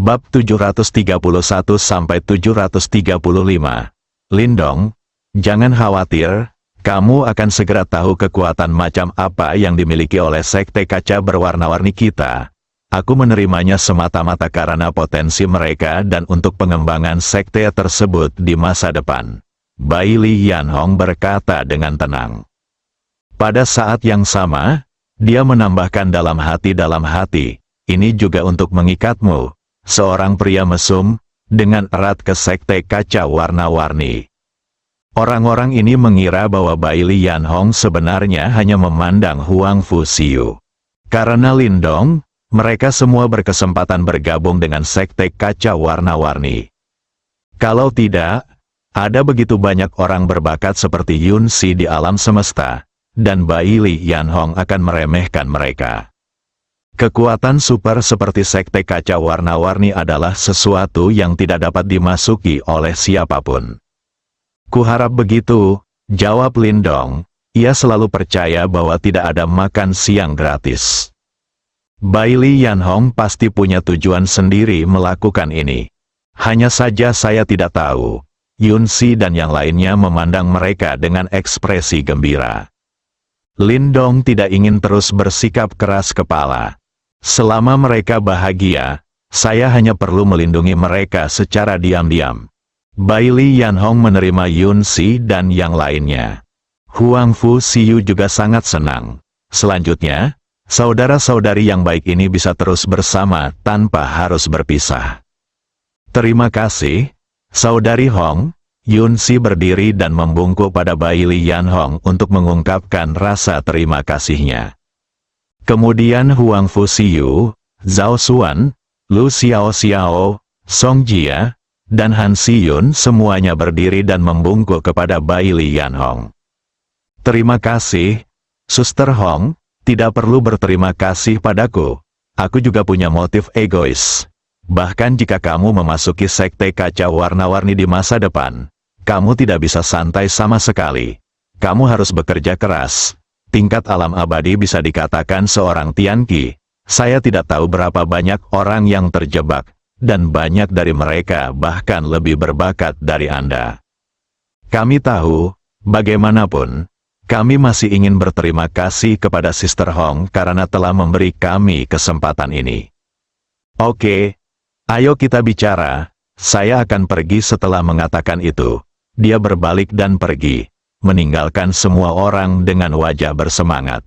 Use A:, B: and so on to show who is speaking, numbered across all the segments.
A: Bab 731-735. Lindong, jangan khawatir, kamu akan segera tahu kekuatan macam apa yang dimiliki oleh Sekte Kaca Berwarna-Warni kita. Aku menerimanya semata-mata karena potensi mereka dan untuk pengembangan sekte tersebut di masa depan. Bai Li Yanhong berkata dengan tenang. Pada saat yang sama, dia menambahkan dalam hati, ini juga untuk mengikatmu, seorang pria mesum, dengan erat ke Sekte Kaca Warna-Warni. Orang-orang ini mengira bahwa Bai Li Yanhong sebenarnya hanya memandang Huang Fu Xiu. Karena Lindong, mereka semua berkesempatan bergabung dengan Sekte Kaca Warna-Warni. Kalau tidak, ada begitu banyak orang berbakat seperti Yun Si di alam semesta, dan Bai Li Yanhong akan meremehkan mereka. Kekuatan super seperti Sekte Kaca Warna-Warni adalah sesuatu yang tidak dapat dimasuki oleh siapapun. Kuharap begitu, jawab Lindong. Ia selalu percaya bahwa tidak ada makan siang gratis. Bai Li Yanhong pasti punya tujuan sendiri melakukan ini. Hanya saja saya tidak tahu. Yun Si dan yang lainnya memandang mereka dengan ekspresi gembira. Lindong tidak ingin terus bersikap keras kepala. Selama mereka bahagia, saya hanya perlu melindungi mereka secara diam-diam. Bai Li Yanhong menerima Yun Si dan yang lainnya. Huang Fu Xiu juga sangat senang. Selanjutnya, saudara-saudari yang baik ini bisa terus bersama tanpa harus berpisah. Terima kasih, Saudari Hong. Yun Si berdiri dan membungkuk pada Bai Li Yanhong untuk mengungkapkan rasa terima kasihnya. Kemudian Huang Fu Xiu, Zhao Xuan, Lu Xiao Xiao, Song Jia, dan Han Siyun semuanya berdiri dan membungkuk kepada Bai Li Yanhong. Terima kasih, Suster Hong, tidak perlu berterima kasih padaku. Aku juga punya motif egois. Bahkan jika kamu memasuki Sekte Kaca Warna-Warni di masa depan, kamu tidak bisa santai sama sekali. Kamu harus bekerja keras. Tingkat alam abadi bisa dikatakan seorang Tianqi. Saya tidak tahu berapa banyak orang yang terjebak, dan banyak dari mereka bahkan lebih berbakat dari Anda. Kami tahu, bagaimanapun, kami masih ingin berterima kasih kepada Sister Hong karena telah memberi kami kesempatan ini. Oke, ayo kita bicara. Saya akan pergi setelah mengatakan itu. Dia berbalik dan pergi, meninggalkan semua orang dengan wajah bersemangat.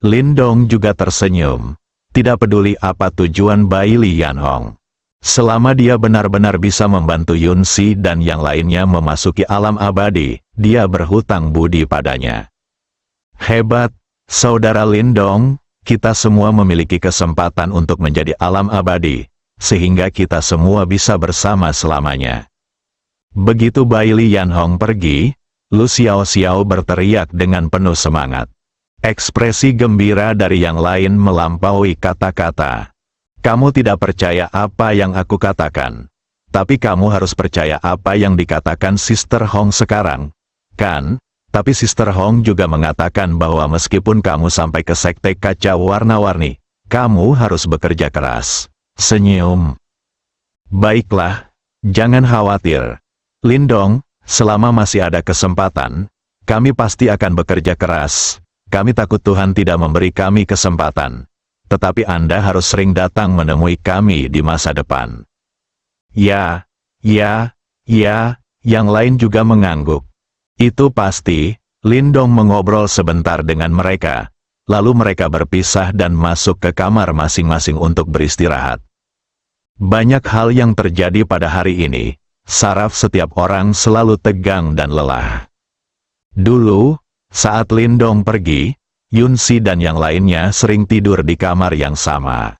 A: Lindong juga tersenyum, tidak peduli apa tujuan Bai Li Yanhong. Selama dia benar-benar bisa membantu Yun Si dan yang lainnya memasuki alam abadi, dia berhutang budi padanya. Hebat, Saudara Lindong, kita semua memiliki kesempatan untuk menjadi alam abadi, sehingga kita semua bisa bersama selamanya. Begitu Bai Li Yanhong pergi, Lu Xiao Xiao berteriak dengan penuh semangat. Ekspresi gembira dari yang lain melampaui kata-kata. Kamu tidak percaya apa yang aku katakan. Tapi kamu harus percaya apa yang dikatakan Sister Hong sekarang. Kan? Tapi Sister Hong juga mengatakan bahwa meskipun kamu sampai ke Sekte Kaca Warna-Warni, kamu harus bekerja keras. Senyum. Baiklah, jangan khawatir. Lindong, selama masih ada kesempatan, kami pasti akan bekerja keras. Kami takut Tuhan tidak memberi kami kesempatan. Tetapi Anda harus sering datang menemui kami di masa depan. Ya, yang lain juga mengangguk. Itu pasti. Lindong mengobrol sebentar dengan mereka. Lalu mereka berpisah dan masuk ke kamar masing-masing untuk beristirahat. Banyak hal yang terjadi pada hari ini. Saraf setiap orang selalu tegang dan lelah. Dulu, saat Lindong pergi, Yun Si dan yang lainnya sering tidur di kamar yang sama.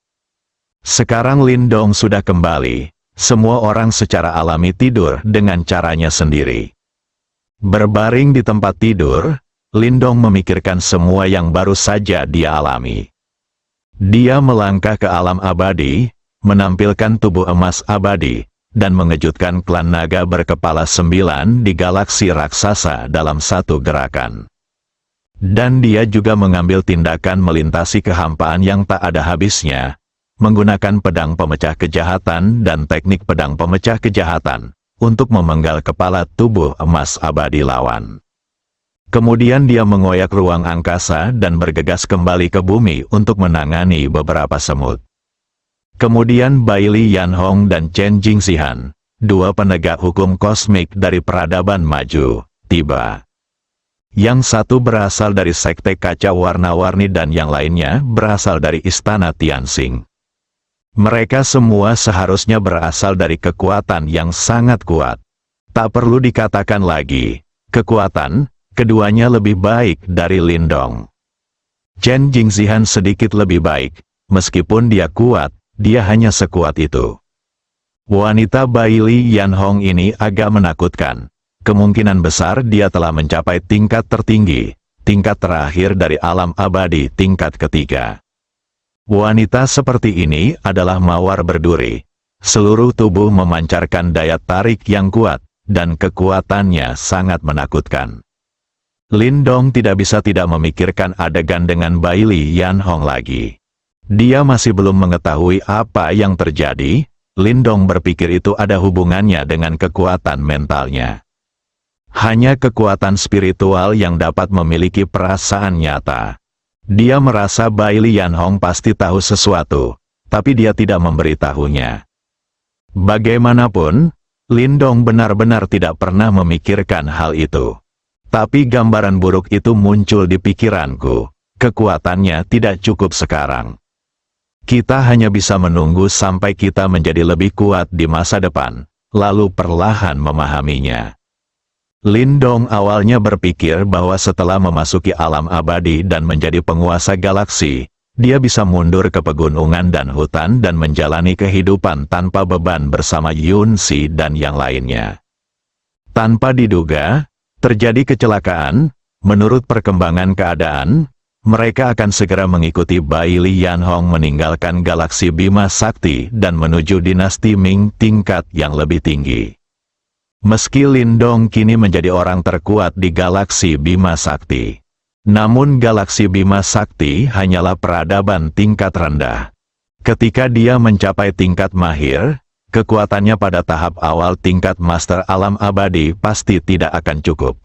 A: Sekarang Lindong sudah kembali, semua orang secara alami tidur dengan caranya sendiri. Berbaring di tempat tidur, Lindong memikirkan semua yang baru saja dia alami. Dia melangkah ke alam abadi, menampilkan tubuh emas abadi, dan mengejutkan klan naga berkepala 9 di galaksi raksasa dalam satu gerakan. Dan dia juga mengambil tindakan melintasi kehampaan yang tak ada habisnya, menggunakan pedang pemecah kejahatan dan teknik pedang pemecah kejahatan, untuk memenggal kepala tubuh emas abadi lawan. Kemudian dia mengoyak ruang angkasa dan bergegas kembali ke bumi untuk menangani beberapa semut. Kemudian Bai Li Yanhong dan Chen Jingxihan, dua penegak hukum kosmik dari peradaban maju, tiba. Yang satu berasal dari Sekte Kaca Warna-Warni dan yang lainnya berasal dari Istana Tianxing. Mereka semua seharusnya berasal dari kekuatan yang sangat kuat. Tak perlu dikatakan lagi, kekuatan keduanya lebih baik dari Lindong. Chen Jingxihan sedikit lebih baik, meskipun dia kuat, dia hanya sekuat itu. Wanita Bai Li Yanhong ini agak menakutkan. Kemungkinan besar dia telah mencapai tingkat tertinggi, tingkat terakhir dari alam abadi tingkat ketiga. Wanita seperti ini adalah mawar berduri. Seluruh tubuh memancarkan daya tarik yang kuat, dan kekuatannya sangat menakutkan. Lindong tidak bisa tidak memikirkan adegan dengan Bai Li Yanhong lagi. Dia masih belum mengetahui apa yang terjadi. Lindong berpikir itu ada hubungannya dengan kekuatan mentalnya. Hanya kekuatan spiritual yang dapat memiliki perasaan nyata. Dia merasa Bai Li Yanhong pasti tahu sesuatu, tapi dia tidak memberitahunya. Bagaimanapun, Lindong benar-benar tidak pernah memikirkan hal itu. Tapi gambaran buruk itu muncul di pikiranku. Kekuatannya tidak cukup sekarang. Kita hanya bisa menunggu sampai kita menjadi lebih kuat di masa depan, lalu perlahan memahaminya. Lindong awalnya berpikir bahwa setelah memasuki alam abadi dan menjadi penguasa galaksi, dia bisa mundur ke pegunungan dan hutan dan menjalani kehidupan tanpa beban bersama Yun Si dan yang lainnya. Tanpa diduga, terjadi kecelakaan. Menurut perkembangan keadaan, mereka akan segera mengikuti Bai Li Yanhong meninggalkan galaksi Bima Sakti dan menuju dinasti Ming tingkat yang lebih tinggi. Meski Lindong kini menjadi orang terkuat di galaksi Bima Sakti, namun galaksi Bima Sakti hanyalah peradaban tingkat rendah. Ketika dia mencapai tingkat mahir, kekuatannya pada tahap awal tingkat master alam abadi pasti tidak akan cukup.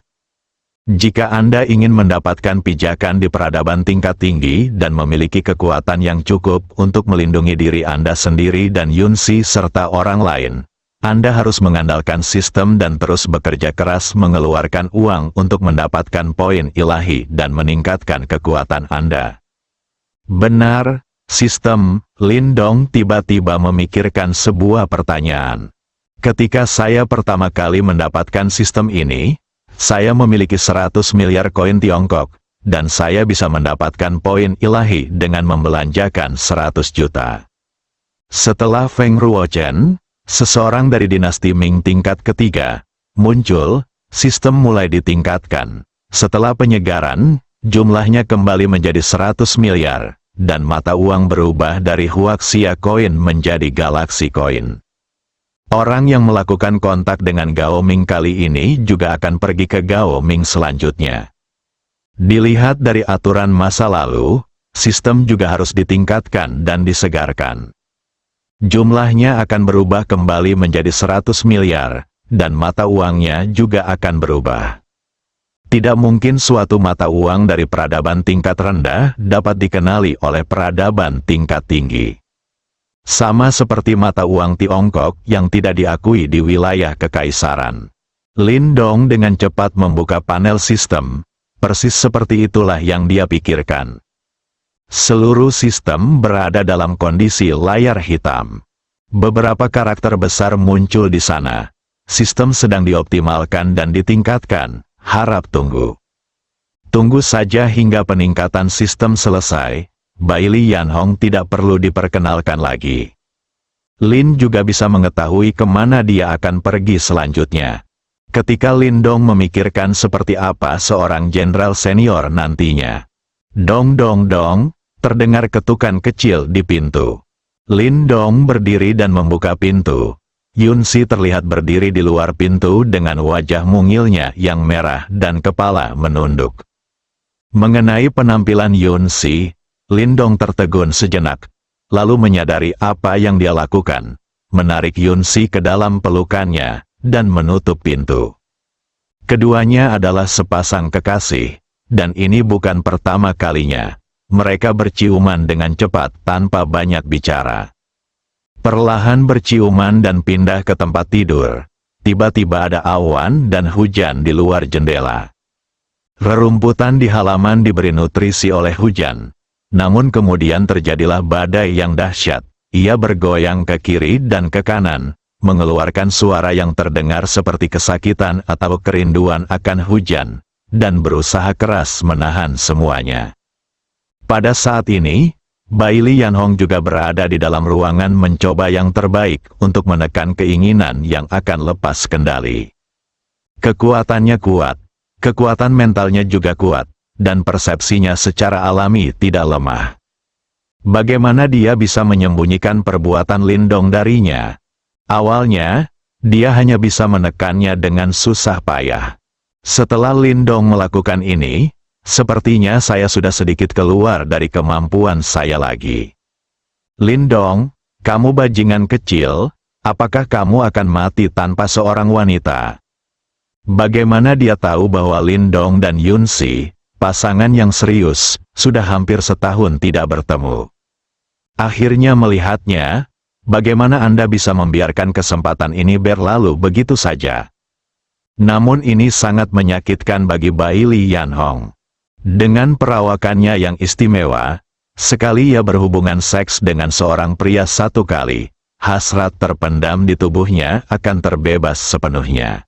A: Jika Anda ingin mendapatkan pijakan di peradaban tingkat tinggi dan memiliki kekuatan yang cukup untuk melindungi diri Anda sendiri dan Yun Si serta orang lain, Anda harus mengandalkan sistem dan terus bekerja keras mengeluarkan uang untuk mendapatkan poin ilahi dan meningkatkan kekuatan Anda. Benar, sistem. Lindong tiba-tiba memikirkan sebuah pertanyaan. Ketika saya pertama kali mendapatkan sistem ini, saya memiliki 100 miliar koin Tiongkok, dan saya bisa mendapatkan poin ilahi dengan membelanjakan 100 juta. Setelah Feng Ruochen, seseorang dari dinasti Ming tingkat ketiga, muncul, sistem mulai ditingkatkan. Setelah penyegaran, jumlahnya kembali menjadi 100 miliar, dan mata uang berubah dari Huaxia Coin menjadi Galaxy Coin. Orang yang melakukan kontak dengan Gao Ming kali ini juga akan pergi ke Gao Ming selanjutnya. Dilihat dari aturan masa lalu, sistem juga harus ditingkatkan dan disegarkan. Jumlahnya akan berubah kembali menjadi 100 miliar, dan mata uangnya juga akan berubah. Tidak mungkin suatu mata uang dari peradaban tingkat rendah dapat dikenali oleh peradaban tingkat tinggi. Sama seperti mata uang Tiongkok yang tidak diakui di wilayah kekaisaran. Lindong dengan cepat membuka panel sistem, persis seperti itulah yang dia pikirkan. Seluruh sistem berada dalam kondisi layar hitam. Beberapa karakter besar muncul di sana. Sistem sedang dioptimalkan dan ditingkatkan. Harap tunggu. Tunggu saja hingga peningkatan sistem selesai. Bai Li Yanhong tidak perlu diperkenalkan lagi. Lin juga bisa mengetahui kemana dia akan pergi selanjutnya. Ketika Lindong memikirkan seperti apa seorang jenderal senior nantinya. Dong dong dong, terdengar ketukan kecil di pintu. Lindong berdiri dan membuka pintu. Yun Si terlihat berdiri di luar pintu dengan wajah mungilnya yang merah dan kepala menunduk. Mengenai penampilan Yun Si, Lindong tertegun sejenak. lalu menyadari apa yang dia lakukan, menarik Yunsi ke dalam pelukannya, dan menutup pintu. Keduanya adalah sepasang kekasih, dan ini bukan pertama kalinya. Mereka berciuman dengan cepat tanpa banyak bicara. Perlahan berciuman dan pindah ke tempat tidur. Tiba-tiba ada awan dan hujan di luar jendela. Rerumputan di halaman diberi nutrisi oleh hujan. Namun kemudian terjadilah badai yang dahsyat. Ia bergoyang ke kiri dan ke kanan, mengeluarkan suara yang terdengar seperti kesakitan atau kerinduan akan hujan, dan berusaha keras menahan semuanya. Pada saat ini, Bailey Yanhong juga berada di dalam ruangan mencoba yang terbaik untuk menekan keinginan yang akan lepas kendali. Kekuatannya kuat, kekuatan mentalnya juga kuat, dan persepsinya secara alami tidak lemah. Bagaimana dia bisa menyembunyikan perbuatan Lindong darinya? Awalnya, dia hanya bisa menekannya dengan susah payah. Setelah Lindong melakukan ini, sepertinya saya sudah sedikit keluar dari kemampuan saya lagi. Lindong, kamu bajingan kecil, apakah kamu akan mati tanpa seorang wanita? Bagaimana dia tahu bahwa Lindong dan Yunsi, pasangan yang serius, sudah hampir setahun tidak bertemu? Akhirnya melihatnya, bagaimana Anda bisa membiarkan kesempatan ini berlalu begitu saja? Namun ini sangat menyakitkan bagi Bailey Yanhong. Dengan perawakannya yang istimewa, sekali ia berhubungan seks dengan seorang pria satu kali, hasrat terpendam di tubuhnya akan terbebas sepenuhnya.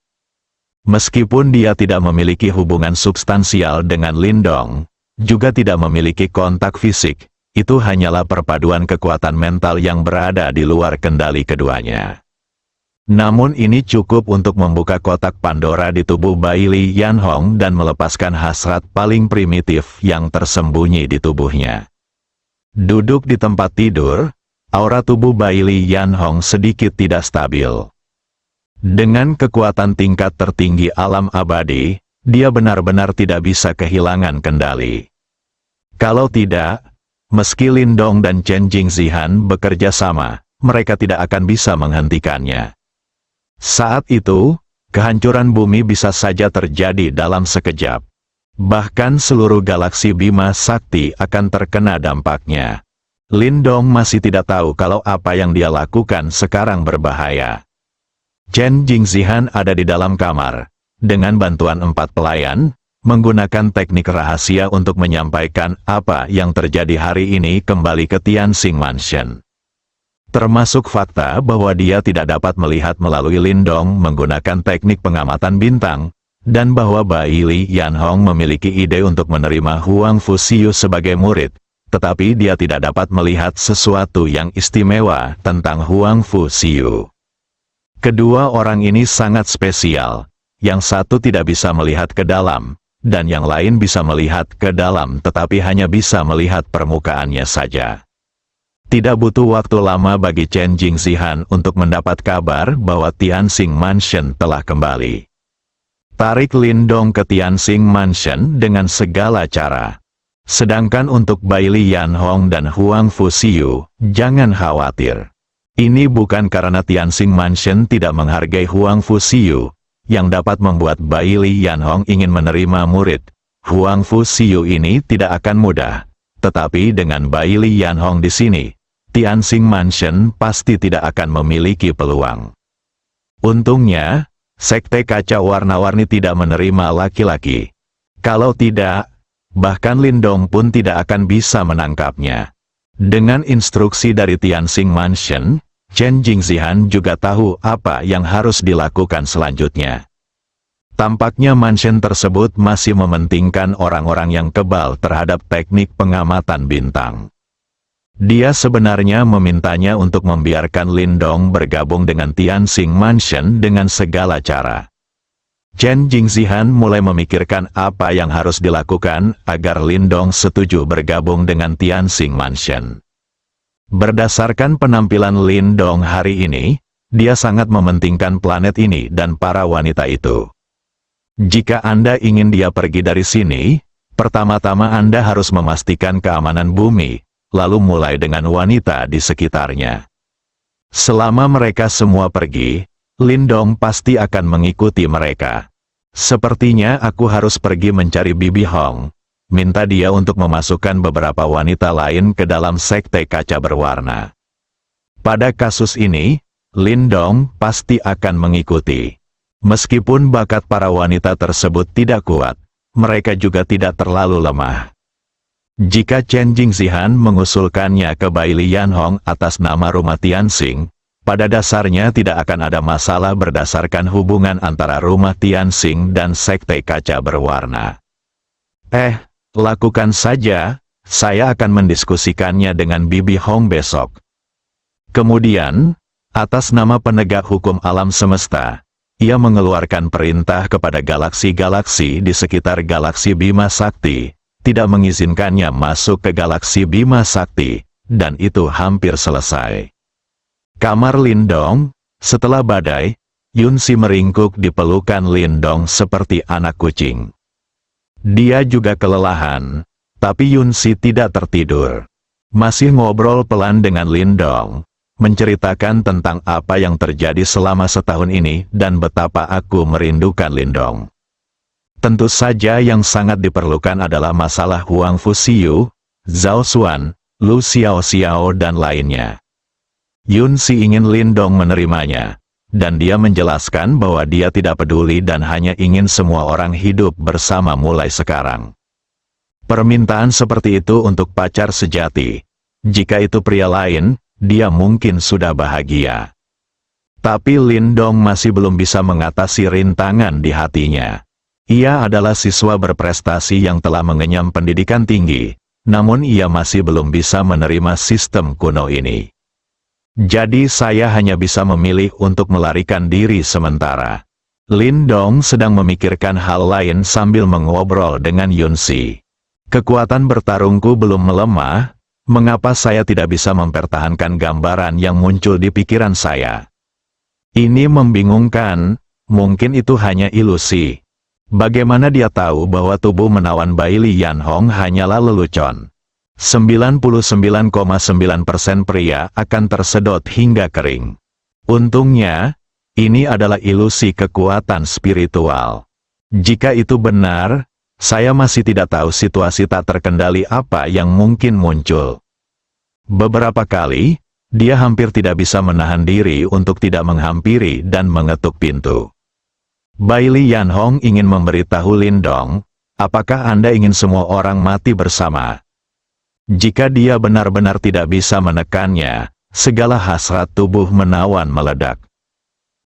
A: Meskipun dia tidak memiliki hubungan substansial dengan Lindong, juga tidak memiliki kontak fisik, itu hanyalah perpaduan kekuatan mental yang berada di luar kendali keduanya. Namun ini cukup untuk membuka kotak Pandora di tubuh Bailey Yanhong dan melepaskan hasrat paling primitif yang tersembunyi di tubuhnya. Duduk di tempat tidur, aura tubuh Bailey Yanhong sedikit tidak stabil. Dengan kekuatan tingkat tertinggi alam abadi, dia benar-benar tidak bisa kehilangan kendali. Kalau tidak, meski Lindong dan Chen Jingzihan bekerja sama, mereka tidak akan bisa menghentikannya. Saat itu, kehancuran bumi bisa saja terjadi dalam sekejap. Bahkan seluruh galaksi Bima Sakti akan terkena dampaknya. Lindong masih tidak tahu kalau apa yang dia lakukan sekarang berbahaya. Chen Jingzihan ada di dalam kamar, dengan bantuan 4 pelayan, menggunakan teknik rahasia untuk menyampaikan apa yang terjadi hari ini kembali ke Tianxing Mansion. Termasuk fakta bahwa dia tidak dapat melihat melalui Lindong menggunakan teknik pengamatan bintang, dan bahwa Bailey Yanhong memiliki ide untuk menerima Huang Fuxiu sebagai murid, tetapi dia tidak dapat melihat sesuatu yang istimewa tentang Huang Fuxiu. Kedua orang ini sangat spesial, yang satu tidak bisa melihat ke dalam, dan yang lain bisa melihat ke dalam tetapi hanya bisa melihat permukaannya saja. Tidak butuh waktu lama bagi Chen Jingzihan untuk mendapat kabar bahwa Tianxing Mansion telah kembali. Tarik Lindong ke Tianxing Mansion dengan segala cara. Sedangkan untuk Bailey Yanhong dan Huang Fuxiu, jangan khawatir. Ini bukan karena Tianxing Mansion tidak menghargai Huang Fuxiu, yang dapat membuat Bailey Yanhong ingin menerima murid. Huang Fuxiu ini tidak akan mudah. Tetapi dengan Bailey Yanhong di sini, Tianxing Mansion pasti tidak akan memiliki peluang. Untungnya, Sekte Kaca Warna-Warni tidak menerima laki-laki. Kalau tidak, bahkan Lindong pun tidak akan bisa menangkapnya. Dengan instruksi dari Tianxing Mansion, Chen Jingzihan juga tahu apa yang harus dilakukan selanjutnya. Tampaknya mansion tersebut masih mementingkan orang-orang yang kebal terhadap teknik pengamatan bintang. Dia sebenarnya memintanya untuk membiarkan Lindong bergabung dengan Tianxing Mansion dengan segala cara. Chen Jingzihan mulai memikirkan apa yang harus dilakukan agar Lindong setuju bergabung dengan Tianxing Mansion. Berdasarkan penampilan Lindong hari ini, dia sangat mementingkan planet ini dan para wanita itu. Jika Anda ingin dia pergi dari sini, pertama-tama Anda harus memastikan keamanan bumi, lalu mulai dengan wanita di sekitarnya. Selama mereka semua pergi, Lindong pasti akan mengikuti mereka. Sepertinya aku harus pergi mencari Bibi Hong, minta dia untuk memasukkan beberapa wanita lain ke dalam sekte kaca berwarna. Pada kasus ini, Lindong pasti akan mengikuti. Meskipun bakat para wanita tersebut tidak kuat, mereka juga tidak terlalu lemah. Jika Chen Jingxihan mengusulkannya ke Bai Lianhong atas nama rumah Tianxing, pada dasarnya tidak akan ada masalah berdasarkan hubungan antara rumah Tianxing dan sekte kaca berwarna. Lakukan saja, saya akan mendiskusikannya dengan Bibi Hong besok. Kemudian, atas nama penegak hukum alam semesta, ia mengeluarkan perintah kepada galaksi-galaksi di sekitar galaksi Bima Sakti, tidak mengizinkannya masuk ke galaksi Bima Sakti, dan itu hampir selesai. Kamar Lindong, setelah badai, Yunxi meringkuk di pelukan Lindong seperti anak kucing. Dia juga kelelahan, tapi Yunxi tidak tertidur. Masih ngobrol pelan dengan Lindong, menceritakan tentang apa yang terjadi selama setahun ini dan betapa aku merindukan Lindong. Tentu saja yang sangat diperlukan adalah masalah Huang Fuxiu, Zhao Xuan, Lu Xiaoxiao dan lainnya. Yunxi ingin Lindong menerimanya, dan dia menjelaskan bahwa dia tidak peduli dan hanya ingin semua orang hidup bersama mulai sekarang. Permintaan seperti itu untuk pacar sejati. Jika itu pria lain, dia mungkin sudah bahagia. Tapi Lindong masih belum bisa mengatasi rintangan di hatinya. Ia adalah siswa berprestasi yang telah mengenyam pendidikan tinggi, namun ia masih belum bisa menerima sistem kuno ini. Jadi saya hanya bisa memilih untuk melarikan diri sementara. Lindong sedang memikirkan hal lain sambil mengobrol dengan Yunxi. Kekuatan bertarungku belum melemah. Mengapa saya tidak bisa mempertahankan gambaran yang muncul di pikiran saya? Ini membingungkan, mungkin itu hanya ilusi. Bagaimana dia tahu bahwa tubuh menawan Bai Lianhong hanyalah lelucon? 99,9% pria akan tersedot hingga kering. Untungnya, ini adalah ilusi kekuatan spiritual. Jika itu benar, saya masih tidak tahu situasi tak terkendali apa yang mungkin muncul. Beberapa kali, dia hampir tidak bisa menahan diri untuk tidak menghampiri dan mengetuk pintu. Bai Lianhong ingin memberitahu Lindong, apakah Anda ingin semua orang mati bersama? Jika dia benar-benar tidak bisa menekannya, segala hasrat tubuh menawan meledak.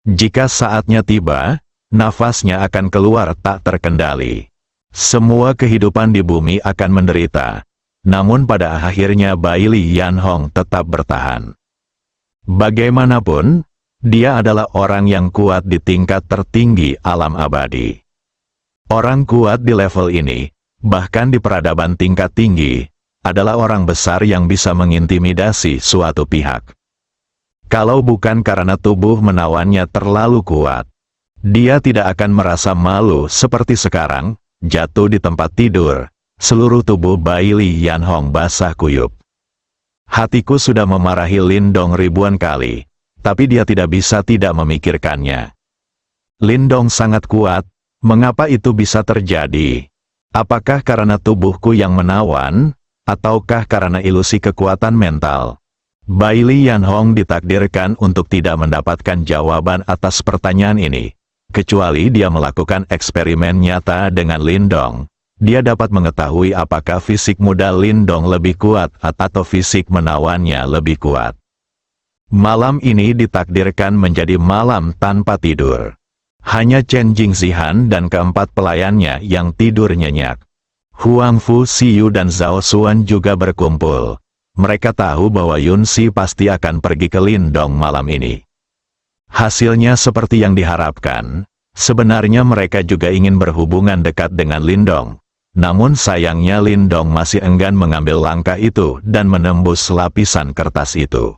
A: Jika saatnya tiba, nafasnya akan keluar tak terkendali. Semua kehidupan di bumi akan menderita, namun pada akhirnya Bai Lianhong tetap bertahan. Bagaimanapun, dia adalah orang yang kuat di tingkat tertinggi alam abadi. Orang kuat di level ini, bahkan di peradaban tingkat tinggi, adalah orang besar yang bisa mengintimidasi suatu pihak. Kalau bukan karena tubuh menawannya terlalu kuat, dia tidak akan merasa malu seperti sekarang. Jatuh di tempat tidur, seluruh tubuh Bai Lianhong basah kuyup. Hatiku sudah memarahi Lindong ribuan kali, tapi dia tidak bisa tidak memikirkannya. Lindong sangat kuat, mengapa itu bisa terjadi? Apakah karena tubuhku yang menawan, ataukah karena ilusi kekuatan mental? Bai Lianhong ditakdirkan untuk tidak mendapatkan jawaban atas pertanyaan ini. Kecuali dia melakukan eksperimen nyata dengan Lindong, dia dapat mengetahui apakah fisik muda Lindong lebih kuat atau fisik menawannya lebih kuat. Malam ini ditakdirkan menjadi malam tanpa tidur. Hanya Chen Jingxihan dan keempat pelayannya yang tidur nyenyak. Huang Fuxiu dan Zhao Xuan juga berkumpul. Mereka tahu bahwa Yunxi pasti akan pergi ke Lindong malam ini. Hasilnya seperti yang diharapkan, sebenarnya mereka juga ingin berhubungan dekat dengan Lindong. Namun sayangnya Lindong masih enggan mengambil langkah itu dan menembus lapisan kertas itu.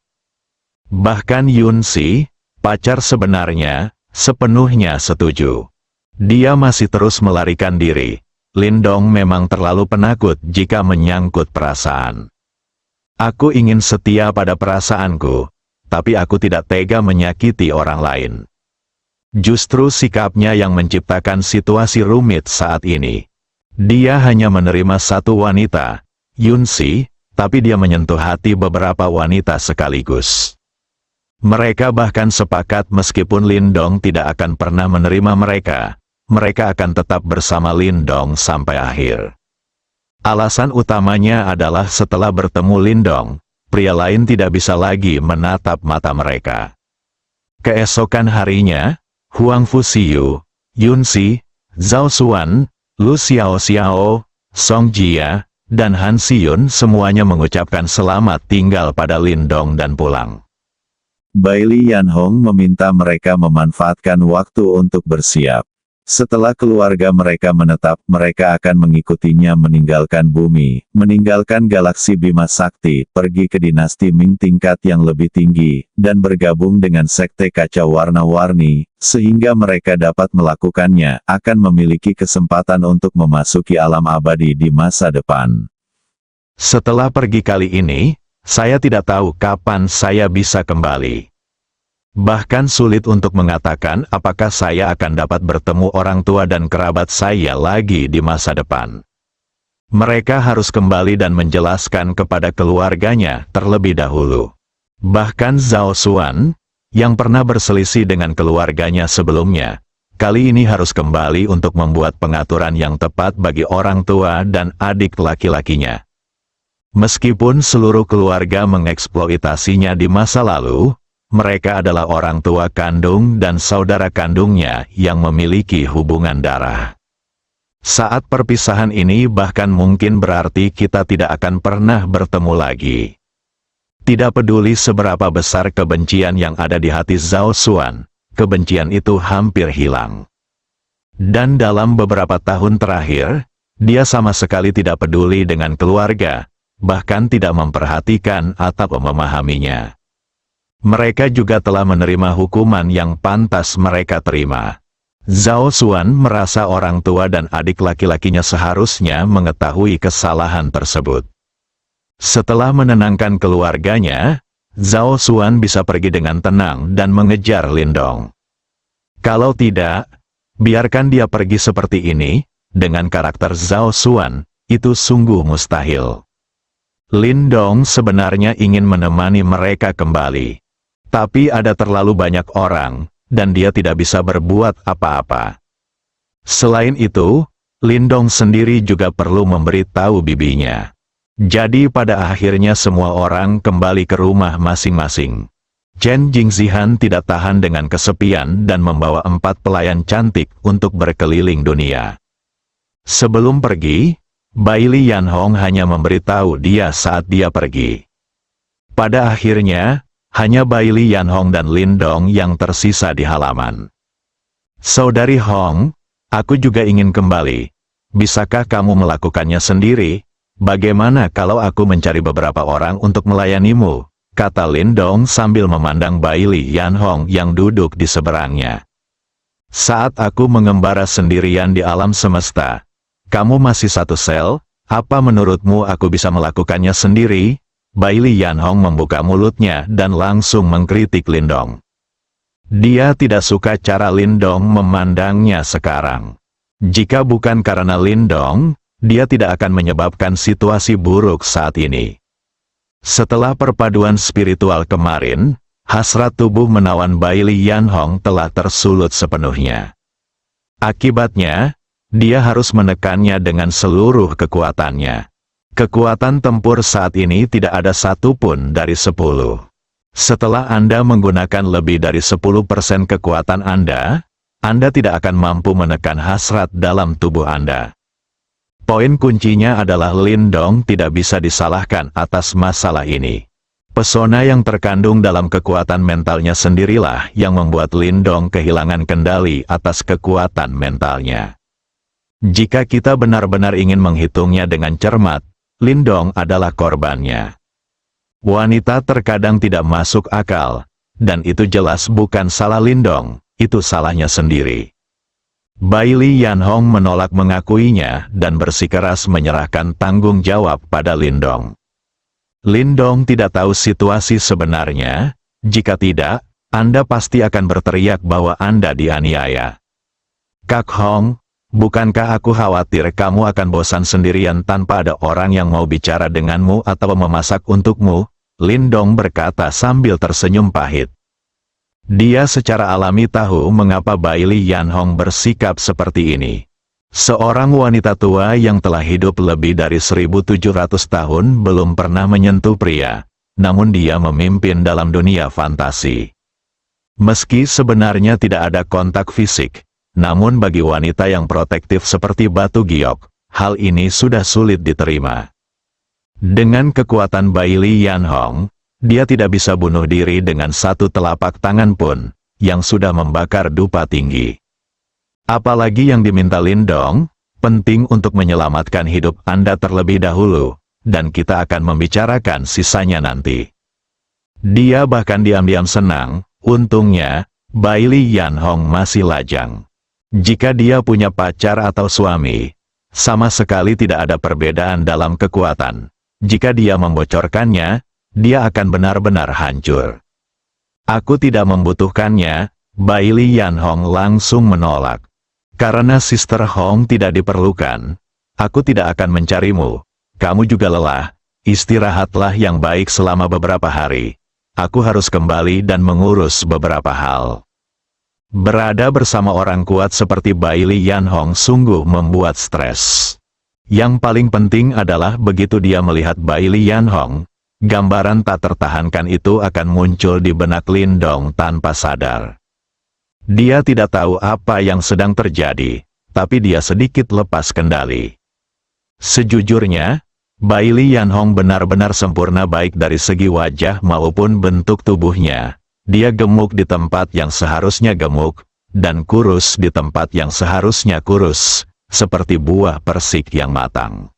A: Bahkan Yunxi, pacar sebenarnya, sepenuhnya setuju. Dia masih terus melarikan diri. Lindong memang terlalu penakut jika menyangkut perasaan. Aku ingin setia pada perasaanku, tapi aku tidak tega menyakiti orang lain. Justru sikapnya yang menciptakan situasi rumit saat ini. Dia hanya menerima satu wanita, Yunsi, tapi dia menyentuh hati beberapa wanita sekaligus. Mereka bahkan sepakat meskipun Lindong tidak akan pernah menerima mereka, mereka akan tetap bersama Lindong sampai akhir. Alasan utamanya adalah setelah bertemu Lindong, pria lain tidak bisa lagi menatap mata mereka. Keesokan harinya, Huang Fuxiu, Yunsi, Zhao Xuan, Lu Xiaoxiao, Song Jia, dan Han Xiyun semuanya mengucapkan selamat tinggal pada Lindong dan pulang.
B: Bailey Yanhong meminta mereka memanfaatkan waktu untuk bersiap. Setelah keluarga mereka menetap, mereka akan mengikutinya meninggalkan bumi, meninggalkan galaksi Bima Sakti, pergi ke dinasti Ming tingkat yang lebih tinggi, dan bergabung dengan sekte kaca warna-warni, sehingga mereka dapat melakukannya, akan memiliki kesempatan untuk memasuki alam abadi di masa depan.
A: Setelah pergi kali ini, saya tidak tahu kapan saya bisa kembali. Bahkan sulit untuk mengatakan apakah saya akan dapat bertemu orang tua dan kerabat saya lagi di masa depan. Mereka harus kembali dan menjelaskan kepada keluarganya terlebih dahulu. Bahkan Zhao Xuan, yang pernah berselisih dengan keluarganya sebelumnya, kali ini harus kembali untuk membuat pengaturan yang tepat bagi orang tua dan adik laki-lakinya. Meskipun seluruh keluarga mengeksploitasinya di masa lalu, mereka adalah orang tua kandung dan saudara kandungnya yang memiliki hubungan darah. Saat perpisahan ini bahkan mungkin berarti kita tidak akan pernah bertemu lagi. Tidak peduli seberapa besar kebencian yang ada di hati Zhao Xuan, kebencian itu hampir hilang. Dan dalam beberapa tahun terakhir, dia sama sekali tidak peduli dengan keluarga, bahkan tidak memperhatikan atau memahaminya. Mereka juga telah menerima hukuman yang pantas mereka terima. Zhao Xuan merasa orang tua dan adik laki-lakinya seharusnya mengetahui kesalahan tersebut. Setelah menenangkan keluarganya, Zhao Xuan bisa pergi dengan tenang dan mengejar Lindong. Kalau tidak, biarkan dia pergi seperti ini, dengan karakter Zhao Xuan, itu sungguh mustahil. Lindong sebenarnya ingin menemani mereka kembali. Tapi ada terlalu banyak orang, dan dia tidak bisa berbuat apa-apa. Selain itu, Lindong sendiri juga perlu memberitahu bibinya. Jadi pada akhirnya semua orang kembali ke rumah masing-masing. Chen Jingzihan tidak tahan dengan kesepian dan membawa 4 pelayan cantik untuk berkeliling dunia. Sebelum pergi, Bailey Yanhong hanya memberitahu dia saat dia pergi. Pada akhirnya, hanya Bailey Yanhong dan Lindong yang tersisa di halaman. Saudari Hong, aku juga ingin kembali. Bisakah kamu melakukannya sendiri? Bagaimana kalau aku mencari beberapa orang untuk melayanimu? Kata Lindong sambil memandang Bailey Yanhong yang duduk di seberangnya. Saat aku mengembara sendirian di alam semesta, kamu masih satu sel, apa menurutmu aku bisa melakukannya sendiri? Bailey Yanhong membuka mulutnya dan langsung mengkritik Lindong. Dia tidak suka cara Lindong memandangnya sekarang. Jika bukan karena Lindong, dia tidak akan menyebabkan situasi buruk saat ini. Setelah perpaduan spiritual kemarin, hasrat tubuh menawan Bailey Yanhong telah tersulut sepenuhnya. Akibatnya, dia harus menekannya dengan seluruh kekuatannya. Kekuatan tempur saat ini tidak ada satupun dari 10. Setelah Anda menggunakan lebih dari 10% kekuatan Anda tidak akan mampu menekan hasrat dalam tubuh Anda. Poin kuncinya adalah Lindong tidak bisa disalahkan atas masalah ini. Pesona yang terkandung dalam kekuatan mentalnya sendirilah yang membuat Lindong kehilangan kendali atas kekuatan mentalnya. Jika kita benar-benar ingin menghitungnya dengan cermat, Lindong adalah korbannya. Wanita terkadang tidak masuk akal, dan itu jelas bukan salah Lindong, itu salahnya sendiri. Bailey Yanhong menolak mengakuinya dan bersikeras menyerahkan tanggung jawab pada Lindong. Lindong tidak tahu situasi sebenarnya. Jika tidak, Anda pasti akan berteriak bahwa Anda dianiaya. Kak Hong, bukankah aku khawatir kamu akan bosan sendirian tanpa ada orang yang mau bicara denganmu atau memasak untukmu? Lindong berkata sambil tersenyum pahit. Dia secara alami tahu mengapa Bailey Yanhong bersikap seperti ini. Seorang wanita tua yang telah hidup lebih dari 1.700 tahun belum pernah menyentuh pria, namun dia memimpin dalam dunia fantasi. Meski sebenarnya tidak ada kontak fisik, namun bagi wanita yang protektif seperti Batu Giok, hal ini sudah sulit diterima. Dengan kekuatan Bailey Yanhong, dia tidak bisa bunuh diri dengan satu telapak tangan pun, yang sudah membakar dupa tinggi. Apalagi yang diminta Lindong, penting untuk menyelamatkan hidup Anda terlebih dahulu, dan kita akan membicarakan sisanya nanti. Dia bahkan diam-diam senang, untungnya, Bailey Yanhong masih lajang. Jika dia punya pacar atau suami, sama sekali tidak ada perbedaan dalam kekuatan. Jika dia membocorkannya, dia akan benar-benar hancur. Aku tidak membutuhkannya, Bailey Yanhong langsung menolak. Karena Sister Hong tidak diperlukan, aku tidak akan mencarimu. Kamu juga lelah, istirahatlah yang baik selama beberapa hari. Aku harus kembali dan mengurus beberapa hal. Berada bersama orang kuat seperti Bailey Yanhong sungguh membuat stres. Yang paling penting adalah begitu dia melihat Bailey Yanhong, gambaran tak tertahankan itu akan muncul di benak Lindong tanpa sadar. Dia tidak tahu apa yang sedang terjadi, tapi dia sedikit lepas kendali. Sejujurnya, Bailey Yanhong benar-benar sempurna baik dari segi wajah maupun bentuk tubuhnya. Dia gemuk di tempat yang seharusnya gemuk, dan kurus di tempat yang seharusnya kurus, seperti buah persik yang matang.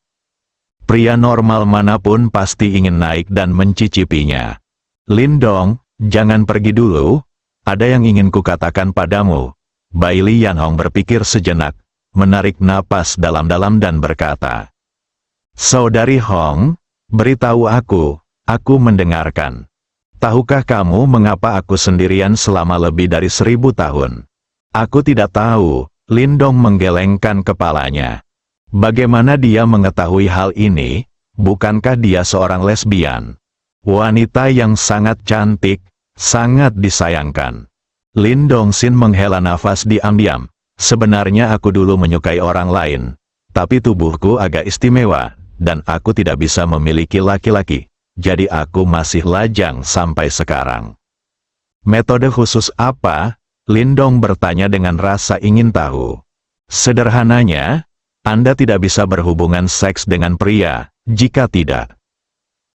A: Pria normal manapun pasti ingin naik dan mencicipinya. Lindong, jangan pergi dulu. Ada yang ingin kukatakan padamu. Bailey Yanhong berpikir sejenak, menarik napas dalam-dalam dan berkata, Saudari Hong, beritahu aku mendengarkan. Tahukah kamu mengapa aku sendirian selama lebih dari 1000 tahun? Aku tidak tahu, Lindong menggelengkan kepalanya. Bagaimana dia mengetahui hal ini? Bukankah dia seorang lesbian? Wanita yang sangat cantik, sangat disayangkan. Lindong Xin menghela nafas diam-diam. Sebenarnya aku dulu menyukai orang lain, tapi tubuhku agak istimewa, dan aku tidak bisa memiliki laki-laki. Jadi aku masih lajang sampai sekarang. Metode khusus apa? Lindong bertanya dengan rasa ingin tahu. Sederhananya, Anda tidak bisa berhubungan seks dengan pria, jika tidak.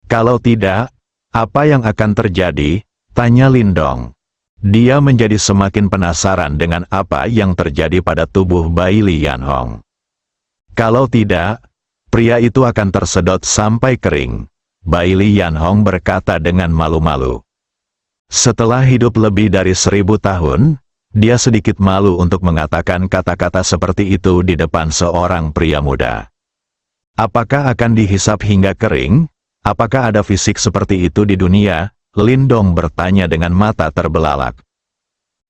A: Kalau tidak, apa yang akan terjadi? Tanya Lindong. Dia menjadi semakin penasaran dengan apa yang terjadi pada tubuh Bailey Yanhong. Kalau tidak, pria itu akan tersedot sampai kering. Bailey Yanhong berkata dengan malu-malu. Setelah hidup lebih dari 1000 tahun, dia sedikit malu untuk mengatakan kata-kata seperti itu di depan seorang pria muda. Apakah akan dihisap hingga kering? Apakah ada fisik seperti itu di dunia? Lindong bertanya dengan mata terbelalak.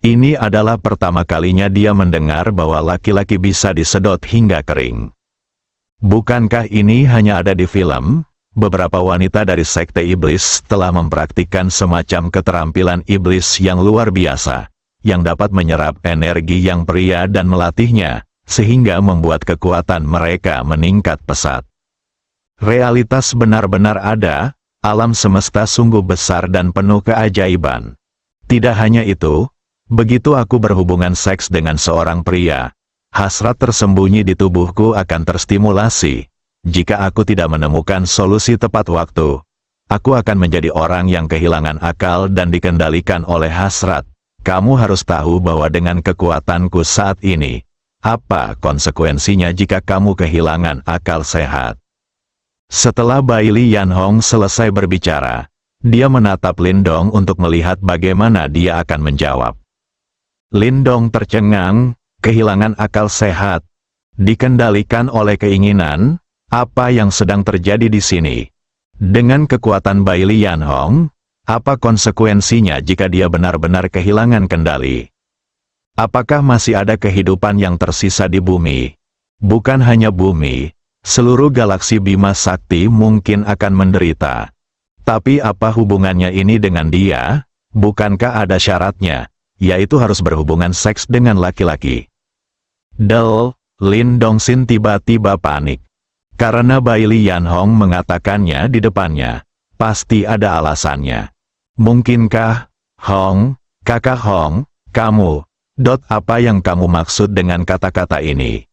A: Ini adalah pertama kalinya dia mendengar bahwa laki-laki bisa disedot hingga kering. Bukankah ini hanya ada di film? Beberapa wanita dari sekte iblis telah mempraktikkan semacam keterampilan iblis yang luar biasa, yang dapat menyerap energi yang pria dan melatihnya, sehingga membuat kekuatan mereka meningkat pesat. Realitas benar-benar ada. Alam semesta sungguh besar dan penuh keajaiban. Tidak hanya itu, begitu aku berhubungan seks dengan seorang pria, hasrat tersembunyi di tubuhku akan terstimulasi. Jika aku tidak menemukan solusi tepat waktu, aku akan menjadi orang yang kehilangan akal dan dikendalikan oleh hasrat. Kamu harus tahu bahwa dengan kekuatanku saat ini, apa konsekuensinya jika kamu kehilangan akal sehat? Setelah Bailey Yanhong selesai berbicara, dia menatap Lindong untuk melihat bagaimana dia akan menjawab. Lindong tercengang, kehilangan akal sehat, dikendalikan oleh keinginan, apa yang sedang terjadi di sini? Dengan kekuatan Bai Li Yanhong, apa konsekuensinya jika dia benar-benar kehilangan kendali? Apakah masih ada kehidupan yang tersisa di bumi? Bukan hanya bumi, seluruh galaksi Bima Sakti mungkin akan menderita. Tapi apa hubungannya ini dengan dia? Bukankah ada syaratnya, yaitu harus berhubungan seks dengan laki-laki? Lin Dongxin tiba-tiba panik. Karena Bai Li Yanhong mengatakannya di depannya, pasti ada alasannya. Mungkinkah, Hong, kakak Hong, kamu, apa yang kamu maksud dengan kata-kata ini?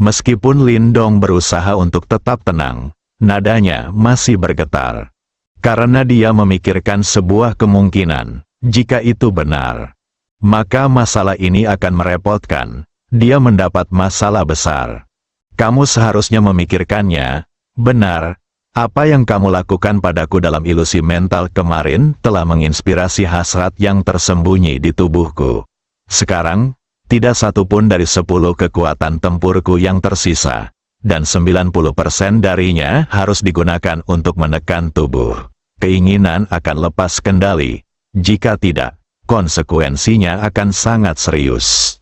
A: Meskipun Lin Dong berusaha untuk tetap tenang, nadanya masih bergetar. Karena dia memikirkan sebuah kemungkinan, jika itu benar, maka masalah ini akan merepotkan, dia mendapat masalah besar. Kamu seharusnya memikirkannya, benar, apa yang kamu lakukan padaku dalam ilusi mental kemarin telah menginspirasi hasrat yang tersembunyi di tubuhku. Sekarang, tidak satu pun dari 10 kekuatan tempurku yang tersisa, dan 90% darinya harus digunakan untuk menekan tubuh. Keinginan akan lepas kendali, jika tidak, konsekuensinya akan sangat serius.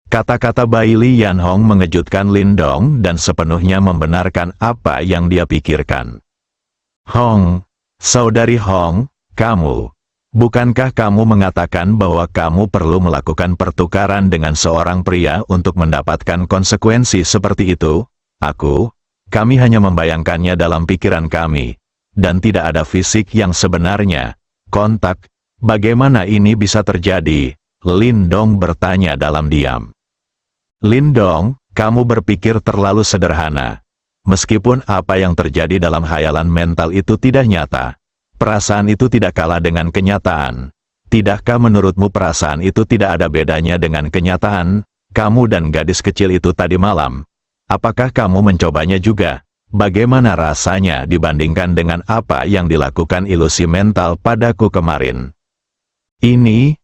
A: Kata-kata Bai Li Yanhong mengejutkan Lin Dong dan sepenuhnya membenarkan apa yang dia pikirkan. Hong, saudari Hong, kamu, bukankah kamu mengatakan bahwa kamu perlu melakukan pertukaran dengan seorang pria untuk mendapatkan konsekuensi seperti itu? Kami hanya membayangkannya dalam pikiran kami, dan tidak ada fisik yang sebenarnya. Kontak, bagaimana ini bisa terjadi? Lin Dong bertanya dalam diam. Lin Dong, kamu berpikir terlalu sederhana. Meskipun apa yang terjadi dalam hayalan mental itu tidak nyata, perasaan itu tidak kalah dengan kenyataan. Tidakkah menurutmu perasaan itu tidak ada bedanya dengan kenyataan? Kamu dan gadis kecil itu tadi malam, apakah kamu mencobanya juga? Bagaimana rasanya dibandingkan dengan apa yang dilakukan ilusi mental padaku kemarin? Ini,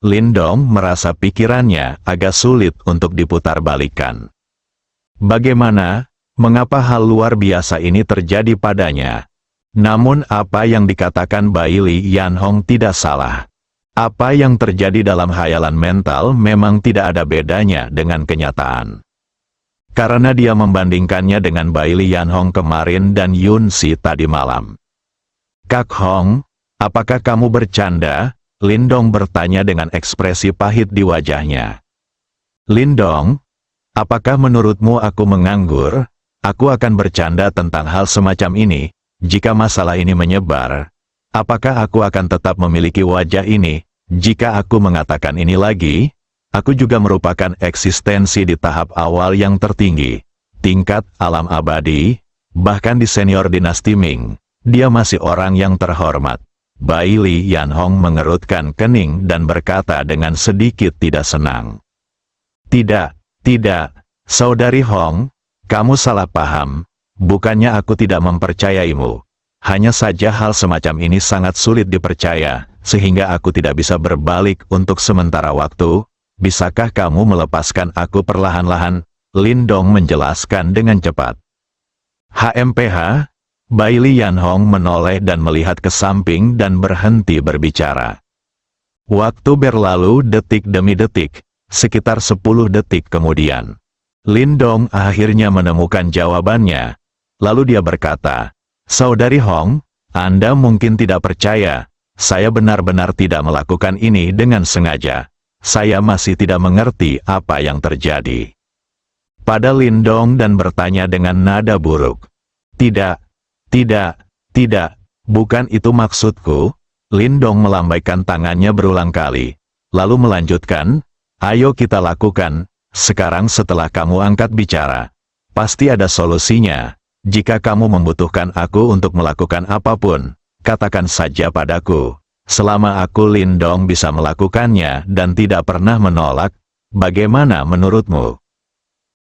A: Lin Dong merasa pikirannya agak sulit untuk diputarbalikkan. Bagaimana, mengapa hal luar biasa ini terjadi padanya? Namun apa yang dikatakan Bai Li Yanhong tidak salah. Apa yang terjadi dalam hayalan mental memang tidak ada bedanya dengan kenyataan. Karena dia membandingkannya dengan Bai Li Yanhong kemarin dan Yun Si tadi malam. Kak Hong, apakah kamu bercanda? Lin Dong bertanya dengan ekspresi pahit di wajahnya. Lin Dong, apakah menurutmu aku menganggur? Aku akan bercanda tentang hal semacam ini, jika masalah ini menyebar. Apakah aku akan tetap memiliki wajah ini? Jika aku mengatakan ini lagi, aku juga merupakan eksistensi di tahap awal yang tertinggi, tingkat alam abadi, bahkan di senior dinasti Ming, dia masih orang yang terhormat. Bai Li Yanhong mengerutkan kening dan berkata dengan sedikit tidak senang. Tidak, saudari Hong, kamu salah paham, bukannya aku tidak mempercayaimu. Hanya saja hal semacam ini sangat sulit dipercaya, sehingga aku tidak bisa berbalik untuk sementara waktu. Bisakah kamu melepaskan aku perlahan-lahan? Lin Dong menjelaskan dengan cepat. HMPH, Bai Li Yanhong menoleh dan melihat ke samping dan berhenti berbicara. Waktu berlalu detik demi detik, sekitar 10 detik kemudian. Lin Dong akhirnya menemukan jawabannya. Lalu dia berkata, Saudari Hong, Anda mungkin tidak percaya, saya benar-benar tidak melakukan ini dengan sengaja. Saya masih tidak mengerti apa yang terjadi. Pada Lin Dong dan bertanya dengan nada buruk. Tidak, bukan itu maksudku. Lin Dong melambaikan tangannya berulang kali, lalu melanjutkan, ayo kita lakukan, sekarang setelah kamu angkat bicara. Pasti ada solusinya. Jika kamu membutuhkan aku untuk melakukan apapun, katakan saja padaku. Selama aku Lin Dong bisa melakukannya dan tidak pernah menolak, bagaimana menurutmu?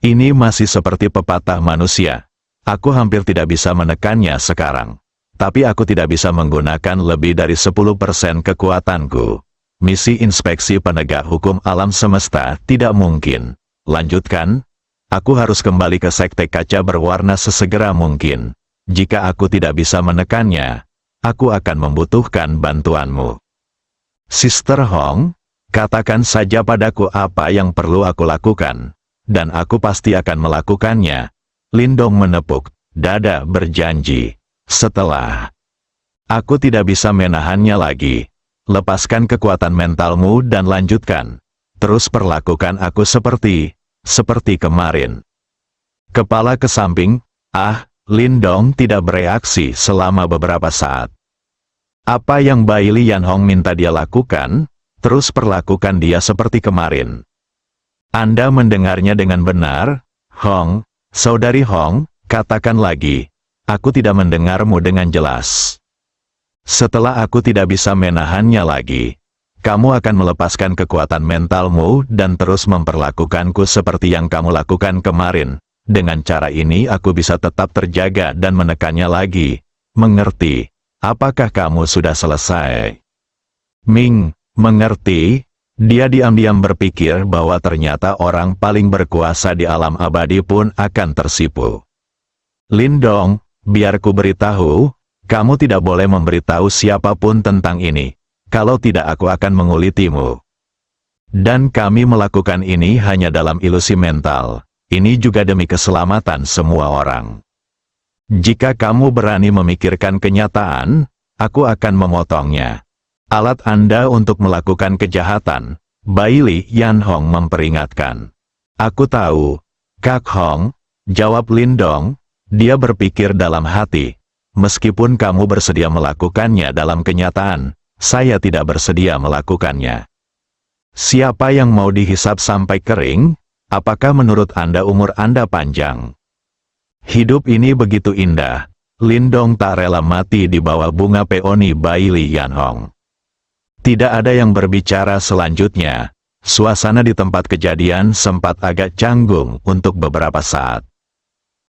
A: Ini masih seperti pepatah manusia. Aku hampir tidak bisa menekannya sekarang. Tapi aku tidak bisa menggunakan lebih dari 10% kekuatanku. Misi inspeksi penegak hukum alam semesta tidak mungkin. Lanjutkan. Aku harus kembali ke sekte kaca berwarna sesegera mungkin. Jika aku tidak bisa menekannya, aku akan membutuhkan bantuanmu. Sister Hong, katakan saja padaku apa yang perlu aku lakukan, dan aku pasti akan melakukannya. Lindong menepuk dada berjanji. Setelah aku tidak bisa menahannya lagi, lepaskan kekuatan mentalmu dan lanjutkan. Terus perlakukan aku seperti kemarin. Kepala ke samping, Lindong tidak bereaksi selama beberapa saat. Apa yang Bailey Yanhong minta dia lakukan, terus perlakukan dia seperti kemarin. Anda mendengarnya dengan benar, Hong, Saudari Hong, katakan lagi. Aku tidak mendengarmu dengan jelas. Setelah aku tidak bisa menahannya lagi, kamu akan melepaskan kekuatan mentalmu dan terus memperlakukanku seperti yang kamu lakukan kemarin. Dengan cara ini aku bisa tetap terjaga dan menekannya lagi. Mengerti? Apakah kamu sudah selesai? Ming, mengerti? Dia diam-diam berpikir bahwa ternyata orang paling berkuasa di alam abadi pun akan tersipu. Lindong, biar ku beritahu, kamu tidak boleh memberitahu siapapun tentang ini. Kalau tidak aku akan mengulitimu. Dan kami melakukan ini hanya dalam ilusi mental. Ini juga demi keselamatan semua orang. Jika kamu berani memikirkan kenyataan, aku akan memotongnya. Alat Anda untuk melakukan kejahatan, Bailey Yanhong memperingatkan. Aku tahu, Kak Hong, jawab Lindong. Dia berpikir dalam hati, meskipun kamu bersedia melakukannya dalam kenyataan, saya tidak bersedia melakukannya. Siapa yang mau dihisap sampai kering? Apakah menurut Anda umur Anda panjang? Hidup ini begitu indah. Lindong tak rela mati di bawah bunga peoni Bailey Yanhong. Tidak ada yang berbicara selanjutnya. Suasana di tempat kejadian sempat agak canggung untuk beberapa saat.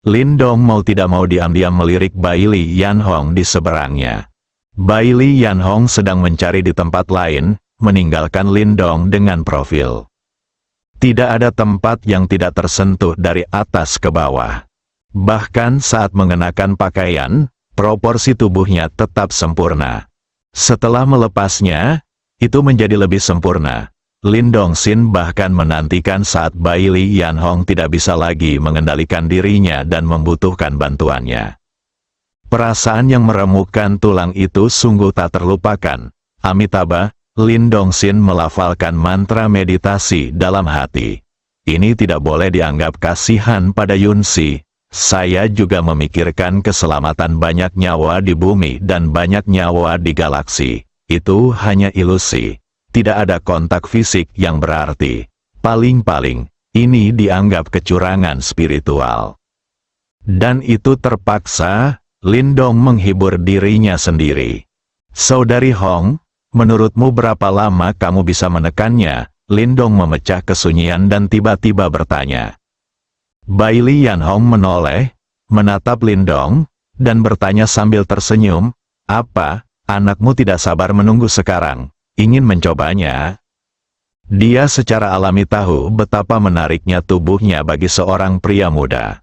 A: Lindong mau tidak mau diam-diam melirik Bailey Yanhong di seberangnya. Bailey Yanhong sedang mencari di tempat lain, meninggalkan Lindong dengan profil. Tidak ada tempat yang tidak tersentuh dari atas ke bawah. Bahkan saat mengenakan pakaian, proporsi tubuhnya tetap sempurna. Setelah melepasnya, itu menjadi lebih sempurna. Lindong Sin bahkan menantikan saat Bailey Yanhong tidak bisa lagi mengendalikan dirinya dan membutuhkan bantuannya. Perasaan yang meremukkan tulang itu sungguh tak terlupakan. Amitabha, Lindong Sin melafalkan mantra meditasi dalam hati. Ini tidak boleh dianggap kasihan pada Yunsi. Saya juga memikirkan keselamatan banyak nyawa di bumi dan banyak nyawa di galaksi. Itu hanya ilusi. Tidak ada kontak fisik yang berarti. Paling-paling, ini dianggap kecurangan spiritual. Dan itu terpaksa, Lindong menghibur dirinya sendiri. Saudari Hong, menurutmu berapa lama kamu bisa menekannya? Lindong memecah kesunyian dan tiba-tiba bertanya. Bailey Yanhong menoleh, menatap Lindong, dan bertanya sambil tersenyum, apa, anakmu tidak sabar menunggu sekarang? Ingin mencobanya? Dia secara alami tahu betapa menariknya tubuhnya bagi seorang pria muda.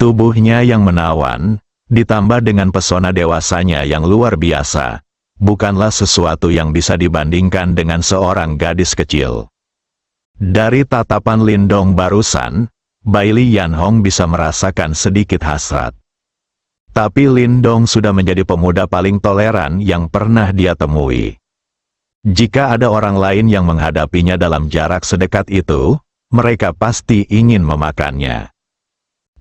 A: Tubuhnya yang menawan, ditambah dengan pesona dewasanya yang luar biasa, bukanlah sesuatu yang bisa dibandingkan dengan seorang gadis kecil. Dari tatapan Lindong barusan, Bailey Yanhong bisa merasakan sedikit hasrat. Tapi Lindong sudah menjadi pemuda paling toleran yang pernah dia temui. Jika ada orang lain yang menghadapinya dalam jarak sedekat itu, mereka pasti ingin memakannya.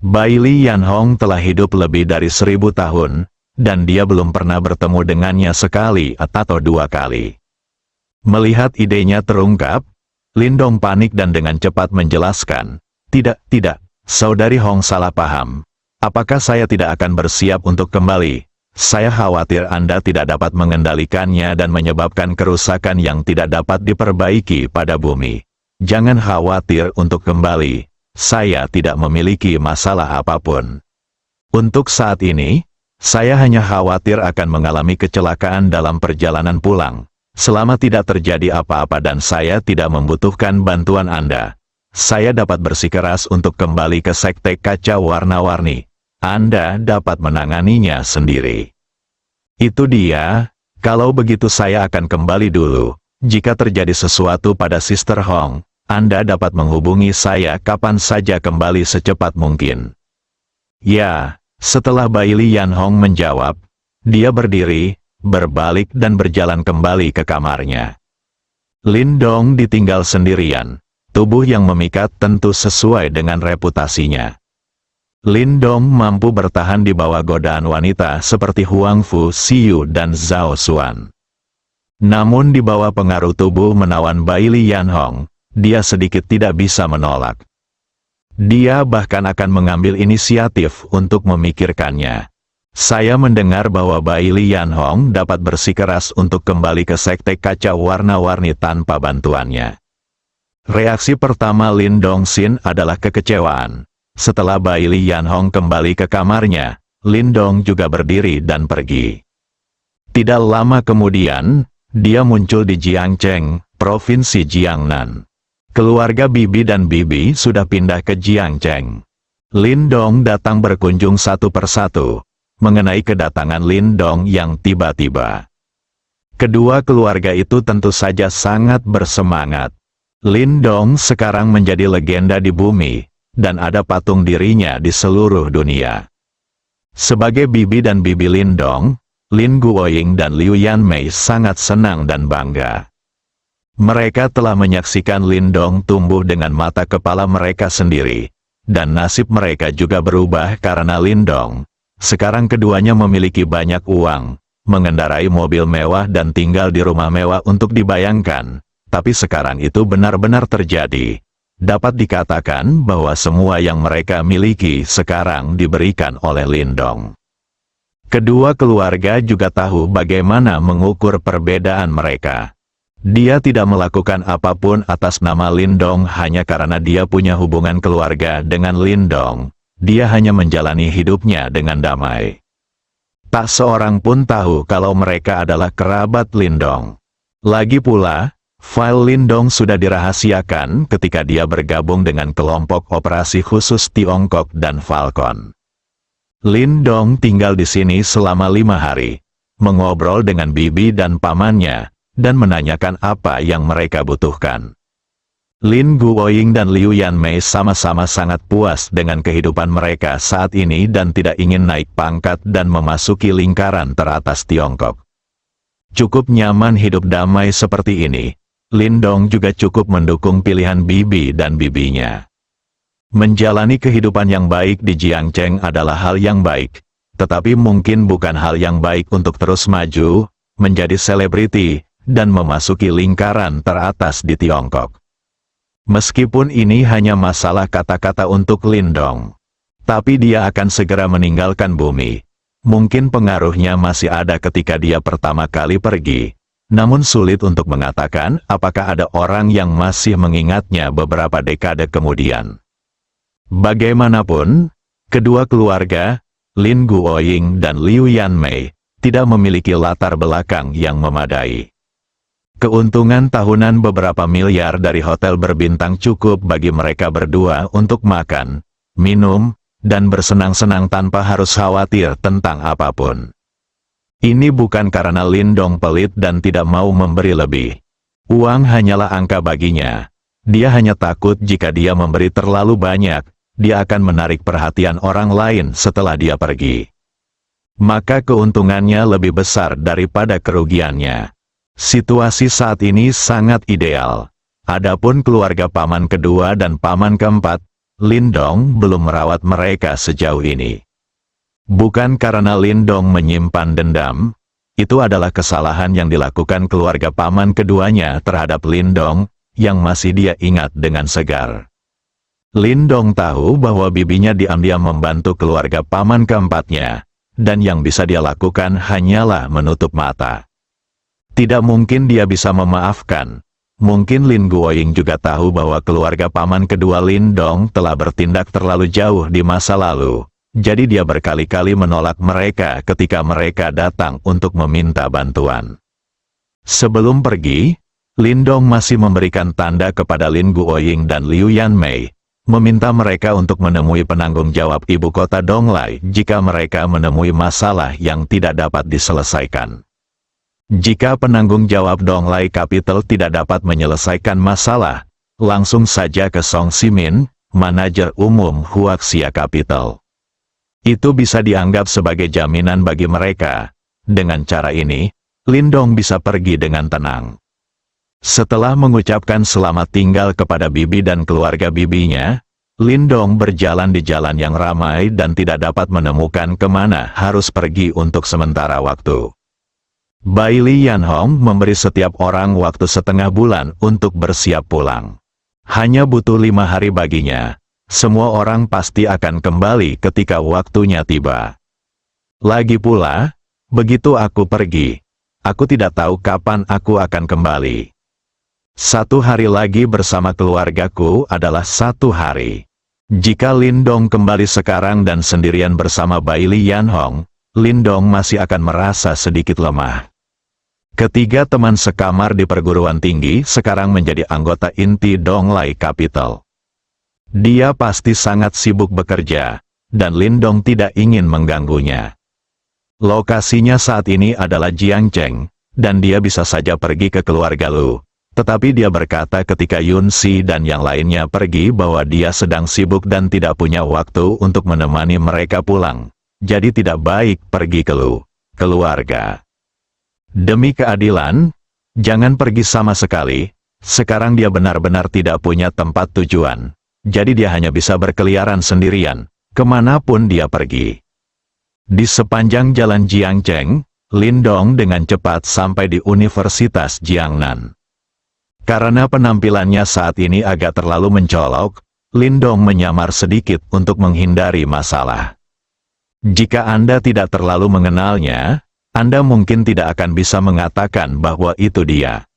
A: Bailey Yanhong telah hidup lebih dari 1000 tahun, dan dia belum pernah bertemu dengannya sekali atau 2 kali. Melihat idenya terungkap, Lindong panik dan dengan cepat menjelaskan, Tidak, Saudari Hong salah paham. Apakah saya tidak akan bersiap untuk kembali? Saya khawatir Anda tidak dapat mengendalikannya dan menyebabkan kerusakan yang tidak dapat diperbaiki pada bumi. Jangan khawatir untuk kembali. Saya tidak memiliki masalah apapun. Untuk saat ini, saya hanya khawatir akan mengalami kecelakaan dalam perjalanan pulang. Selama tidak terjadi apa-apa dan saya tidak membutuhkan bantuan Anda, saya dapat bersikeras untuk kembali ke Sekte Kaca Warna-Warni. Anda dapat menanganinya sendiri. Itu dia. Kalau begitu saya akan kembali dulu. Jika terjadi sesuatu pada Sister Hong, Anda dapat menghubungi saya kapan saja kembali secepat mungkin. Ya, setelah Bailey Yan Hong menjawab, dia berdiri, berbalik dan berjalan kembali ke kamarnya. Lin Dong ditinggal sendirian, tubuh yang memikat tentu sesuai dengan reputasinya. Lin Dong mampu bertahan di bawah godaan wanita seperti Huang Fu Xiu dan Zhao Xuan. Namun di bawah pengaruh tubuh menawan Bailey Yan Hong, dia sedikit tidak bisa menolak. Dia bahkan akan mengambil inisiatif untuk memikirkannya. Saya mendengar bahwa Bailey Yan Hong dapat bersikeras untuk kembali ke Sekte Kaca Warna-Warni tanpa bantuannya. Reaksi pertama Lin Dongxin adalah kekecewaan. Setelah Bailey Yan Hong kembali ke kamarnya, Lin Dong juga berdiri dan pergi. Tidak lama kemudian, dia muncul di Jiangcheng, Provinsi Jiangnan. Keluarga Bibi dan Bibi sudah pindah ke Jiangcheng. Lin Dong datang berkunjung satu persatu, mengenai kedatangan Lin Dong yang tiba-tiba. Kedua keluarga itu tentu saja sangat bersemangat. Lin Dong sekarang menjadi legenda di bumi, dan ada patung dirinya di seluruh dunia. Sebagai Bibi dan Bibi Lin Dong, Lin Guoying dan Liu Yanmei sangat senang dan bangga. Mereka telah menyaksikan Lin Dong tumbuh dengan mata kepala mereka sendiri, dan nasib mereka juga berubah karena Lin Dong. Sekarang keduanya memiliki banyak uang, mengendarai mobil mewah dan tinggal di rumah mewah untuk dibayangkan, tapi sekarang itu benar-benar terjadi. Dapat dikatakan bahwa semua yang mereka miliki sekarang diberikan oleh Lin Dong. Kedua keluarga juga tahu bagaimana mengukur perbedaan mereka. Dia tidak melakukan apapun atas nama Lin Dong hanya karena dia punya hubungan keluarga dengan Lin Dong. Dia hanya menjalani hidupnya dengan damai. Tak seorang pun tahu kalau mereka adalah kerabat Lin Dong. Lagi pula, file Lin Dong sudah dirahasiakan ketika dia bergabung dengan kelompok operasi khusus Tiongkok dan Falcon. Lin Dong tinggal di sini selama 5 hari, mengobrol dengan Bibi dan pamannya, dan menanyakan apa yang mereka butuhkan. Lin Guoying dan Liu Yanmei sama-sama sangat puas dengan kehidupan mereka saat ini dan tidak ingin naik pangkat dan memasuki lingkaran teratas Tiongkok. Cukup nyaman hidup damai seperti ini. Lin Dong juga cukup mendukung pilihan Bibi dan bibinya. Menjalani kehidupan yang baik di Jiangcheng adalah hal yang baik, tetapi mungkin bukan hal yang baik untuk terus maju, menjadi selebriti, dan memasuki lingkaran teratas di Tiongkok. Meskipun ini hanya masalah kata-kata untuk Lin Dong, tapi dia akan segera meninggalkan bumi. Mungkin pengaruhnya masih ada ketika dia pertama kali pergi. Namun sulit untuk mengatakan apakah ada orang yang masih mengingatnya beberapa dekade kemudian. Bagaimanapun, kedua keluarga, Lin Guoying dan Liu Yanmei, tidak memiliki latar belakang yang memadai. Keuntungan tahunan beberapa miliar dari hotel berbintang cukup bagi mereka berdua untuk makan, minum, dan bersenang-senang tanpa harus khawatir tentang apapun. Ini bukan karena Lin Dong pelit dan tidak mau memberi lebih. Uang hanyalah angka baginya. Dia hanya takut jika dia memberi terlalu banyak, dia akan menarik perhatian orang lain setelah dia pergi. Maka keuntungannya lebih besar daripada kerugiannya. Situasi saat ini sangat ideal. Adapun keluarga paman kedua dan paman keempat, Lin Dong belum merawat mereka sejauh ini. Bukan karena Lin Dong menyimpan dendam, itu adalah kesalahan yang dilakukan keluarga paman keduanya terhadap Lin Dong, yang masih dia ingat dengan segar. Lin Dong tahu bahwa bibinya diam-diam membantu keluarga paman keempatnya, dan yang bisa dia lakukan hanyalah menutup mata. Tidak mungkin dia bisa memaafkan. Mungkin Lin Guoying juga tahu bahwa keluarga paman kedua Lin Dong telah bertindak terlalu jauh di masa lalu. Jadi dia berkali-kali menolak mereka ketika mereka datang untuk meminta bantuan. Sebelum pergi, Lindong masih memberikan tanda kepada Lin Guoying dan Liu Yanmei, meminta mereka untuk menemui penanggung jawab ibu kota Donglai jika mereka menemui masalah yang tidak dapat diselesaikan. Jika penanggung jawab Donglai Capital tidak dapat menyelesaikan masalah, langsung saja ke Song Simin, manajer umum Huaxia Capital. Itu bisa dianggap sebagai jaminan bagi mereka. Dengan cara ini, Lindong bisa pergi dengan tenang. Setelah mengucapkan selamat tinggal kepada bibi dan keluarga bibinya, Lindong berjalan di jalan yang ramai dan tidak dapat menemukan kemana harus pergi untuk sementara waktu. Bai Li Yanhong memberi setiap orang waktu setengah bulan untuk bersiap pulang. Hanya butuh 5 hari baginya. Semua orang pasti akan kembali ketika waktunya tiba. Lagi pula, begitu aku pergi, aku tidak tahu kapan aku akan kembali. 1 hari lagi bersama keluargaku adalah 1 hari. Jika Lindong kembali sekarang dan sendirian bersama Bai Li Yanhong, Lindong masih akan merasa sedikit lemah. Ketiga teman sekamar di perguruan tinggi sekarang menjadi anggota inti Donglai Capital. Dia pasti sangat sibuk bekerja, dan Lindong tidak ingin mengganggunya. Lokasinya saat ini adalah Jiangcheng, dan dia bisa saja pergi ke keluarga Lu. Tetapi dia berkata ketika Yun Si dan yang lainnya pergi bahwa dia sedang sibuk dan tidak punya waktu untuk menemani mereka pulang. Jadi tidak baik pergi ke Lu, keluarga. Demi keadilan, jangan pergi sama sekali. Sekarang dia benar-benar tidak punya tempat tujuan. Jadi dia hanya bisa berkeliaran sendirian, kemanapun dia pergi. Di sepanjang jalan Jiangcheng, Lindong dengan cepat sampai di Universitas Jiangnan. Karena penampilannya saat ini agak terlalu mencolok, Lindong menyamar sedikit untuk menghindari masalah. Jika Anda tidak terlalu mengenalnya, Anda mungkin tidak akan bisa mengatakan bahwa itu dia.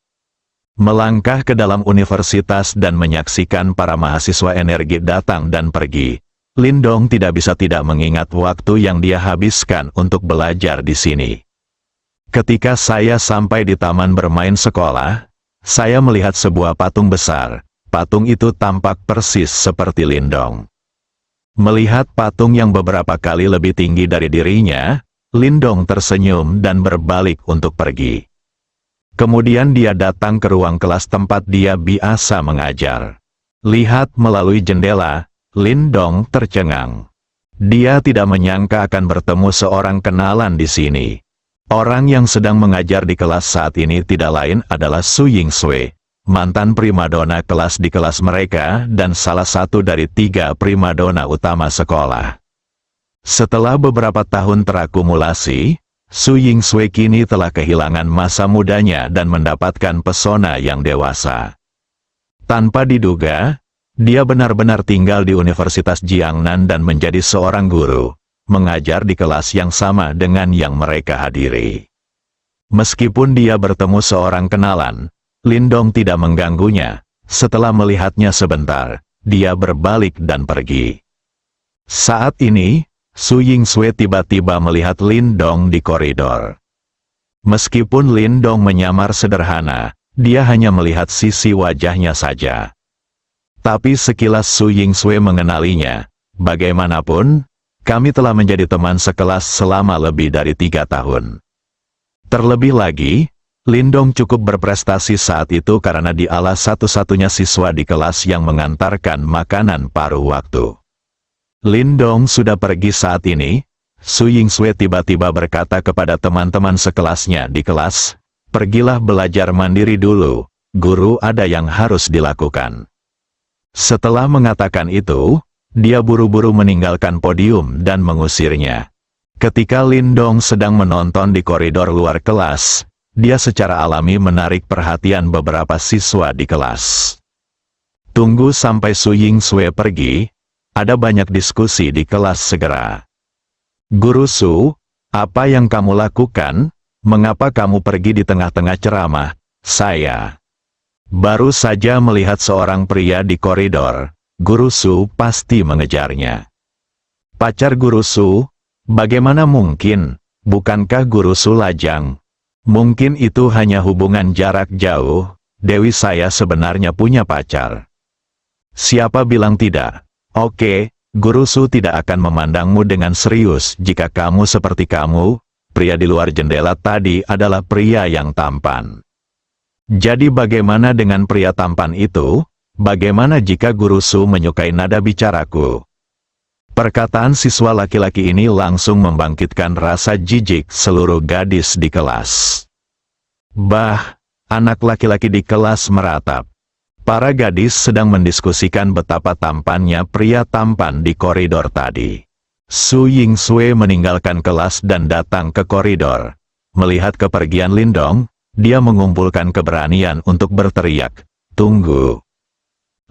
A: Melangkah ke dalam universitas dan menyaksikan para mahasiswa energi datang dan pergi, Lindong tidak bisa tidak mengingat waktu yang dia habiskan untuk belajar di sini. Ketika saya sampai di taman bermain sekolah, saya melihat sebuah patung besar. Patung itu tampak persis seperti Lindong. Melihat patung yang beberapa kali lebih tinggi dari dirinya, Lindong tersenyum dan berbalik untuk pergi. Kemudian dia datang ke ruang kelas tempat dia biasa mengajar. Lihat melalui jendela, Lindong tercengang. Dia tidak menyangka akan bertemu seorang kenalan di sini. Orang yang sedang mengajar di kelas saat ini tidak lain adalah Su Yingsui, mantan primadona kelas di kelas mereka dan salah satu dari 3 primadona utama sekolah. Setelah beberapa tahun terakumulasi, Su Yingsui kini telah kehilangan masa mudanya dan mendapatkan pesona yang dewasa. Tanpa diduga, dia benar-benar tinggal di Universitas Jiangnan dan menjadi seorang guru, mengajar di kelas yang sama dengan yang mereka hadiri. Meskipun dia bertemu seorang kenalan, Lindong tidak mengganggunya. Setelah melihatnya sebentar, dia berbalik dan pergi. Saat ini, Su Yingsui tiba-tiba melihat Lindong di koridor. Meskipun Lindong menyamar sederhana, dia hanya melihat sisi wajahnya saja. Tapi sekilas Su Yingsui mengenalinya. Bagaimanapun, kami telah menjadi teman sekelas selama lebih dari 3 tahun. Terlebih lagi, Lindong cukup berprestasi saat itu karena dialah satu-satunya siswa di kelas yang mengantarkan makanan paruh waktu. Lindong sudah pergi saat ini. Su Yingsui tiba-tiba berkata kepada teman-teman sekelasnya di kelas, "Pergilah belajar mandiri dulu, guru ada yang harus dilakukan." Setelah mengatakan itu, dia buru-buru meninggalkan podium dan mengusirnya. Ketika Lindong sedang menonton di koridor luar kelas, dia secara alami menarik perhatian beberapa siswa di kelas. Tunggu sampai Su Yingsui pergi. Ada banyak diskusi di kelas segera. "Guru Su, apa yang kamu lakukan? Mengapa kamu pergi di tengah-tengah ceramah?" Saya baru saja melihat seorang pria di koridor. Guru Su pasti mengejarnya. "Pacar Guru Su? Bagaimana mungkin? Bukankah Guru Su lajang?" "Mungkin itu hanya hubungan jarak jauh. Dewi saya sebenarnya punya pacar. Siapa bilang tidak? Oke, Guru Su tidak akan memandangmu dengan serius jika kamu seperti kamu. Pria di luar jendela tadi adalah pria yang tampan. Jadi bagaimana dengan pria tampan itu? Bagaimana jika Guru Su menyukai nada bicaraku? Perkataan siswa laki-laki ini langsung membangkitkan rasa jijik seluruh gadis di kelas. Bah, anak laki-laki di kelas meratap. Para gadis sedang mendiskusikan betapa tampannya pria tampan di koridor tadi. Su Yingsue meninggalkan kelas dan datang ke koridor. Melihat kepergian Lindong, dia mengumpulkan keberanian untuk berteriak, "Tunggu!"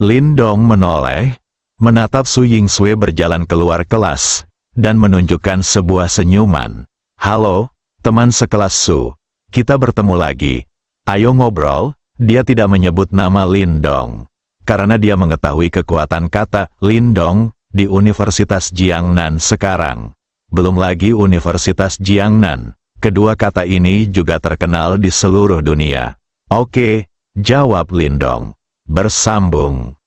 A: Lindong menoleh, menatap Su Yingsue berjalan keluar kelas, dan menunjukkan sebuah senyuman. "Halo, teman sekelas Su. Kita bertemu lagi. Ayo ngobrol." Dia tidak menyebut nama Lindong, karena dia mengetahui kekuatan kata Lindong di Universitas Jiangnan sekarang. Belum lagi Universitas Jiangnan, kedua kata ini juga terkenal di seluruh dunia. "Oke," jawab Lindong. "Bersambung."